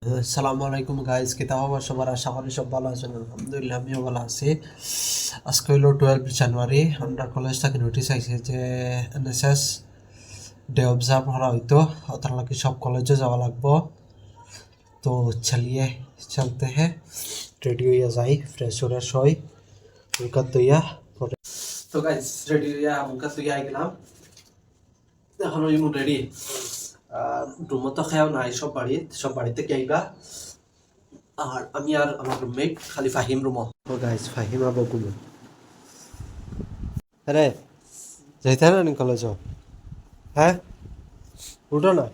আসসালামু আলাইকুম গাইস, কি তাও সবার আশা করি সব ভালো আছেন। আলহামদুলিল্লাহ আমিও ভালো আছি। আজকে হলো 12 জানুয়ারি, আমরা কলেজ থেকে নোটিশ আইছে যে এনএসএস ডে অবজার্ভ করা হইতো, ওটার লাগে সব কলেজে যাওয়া লাগবো। তো চলিয়ে চলতে হে, রেডি হইয়া যাই, ফ্রেশ ফ্রেশ হই, মুখা ধুইয়া পরে। তো গাইস রেডি হইয়া মুখা ধুইয়া আই গেলাম, এখন ওই রেডি। রুমও তো খেয়াও নাই, সব বাড়িতে গেইবা। আর আমি আর আমার রুমমেট খালি ফাহিম রুমো। তো গাইস ফাহিম আবো গুলো আরে যাইতে না নি কলেজ? হ্যাঁ উঠো না,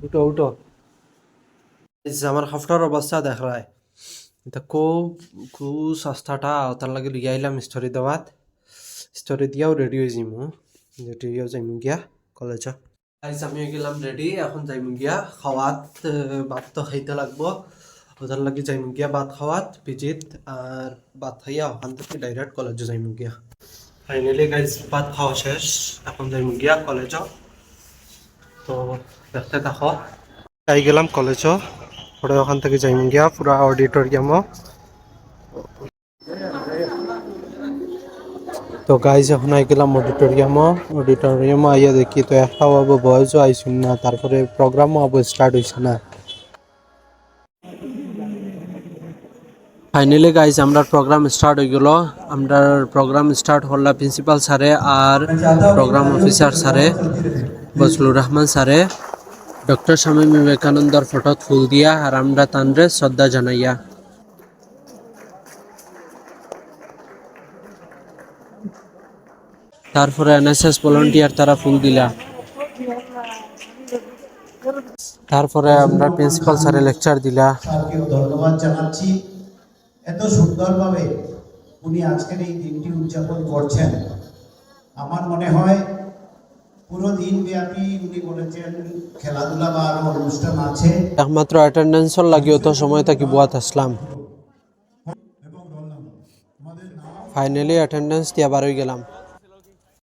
উঠো উঠো। আমার হাফটার অবস্থা দেখ রায়, এটা খুব খুব সস্তাটা তার লাগে লিয়ে আইলাম স্টোরি দেওয়াত। স্টোরি দিয়াও রেডি হয়ে যাইমু, রেডি হয়ে যাইমু গিয়া কলেজ। গাইস আমি গেলাম রেডি, এখন যাইমু গিয়া খাওয়াত। ভাত তো খাইতে লাগবো, ওটার লাগে যাইমু গিয়া ভাত খাওয়াত পিজিত। আর ভাত খাইয়া ওখান থেকে ডাইরেক্ট কলেজে যাইমু গিয়া। ফাইনালি গাইস ভাত খাওয়া শেষ, এখন যাইমু গিয়া কলেজ। তো দেখতে থাকো, আই গেলাম কলেজ, পরে ওখান থেকে যাইমু গিয়া পুরা অডিটোরিয়ামও। তো গাইজ এখন আই গেলাম অডিটোরিয়ামও আইয়া দেখি তো একটা আবো বয়সও আইসুন না, তারপরে প্রোগ্রামও আবো স্টার্ট হইছে না। ফাইনালি গাইজ আমরা প্রোগ্রাম স্টার্ট হয়ে গেল। আমরা প্রোগ্রাম স্টার্ট হল প্রিন্সিপাল স্যারে আর প্রোগ্রাম অফিসার স্যারে, বজলুর রহমান স্যারে ডক্টর স্বামী বিবেকানন্দর ফটোত ফুল দিয়া আর আমরা তানরে শ্রদ্ধা জানাইয়া। তারপরে এনএসএস ভলান্টিয়ার তারা ফুল দিলা। তারপরে আমরা প্রিন্সিপাল স্যারে লেকচার দিলা। স্যারকেও ধন্যবাদ জানাচ্ছি, এত সুন্দরভাবে উনি আজকের এই দিনটি উদযাপন করছেন। আমার মনে হয় পুরো দিন ব্যাপী উনি বলেছেন খেলাধুলা বা আরো অনুষ্ঠান আছে, একমাত্র অ্যাটেন্ডেন্সর লাগিও তো সময় থাকি বুয়াত আসলাম। ফাইনালি অ্যাটেন্ডেন্স দিয়া বার হয়ে গেলাম।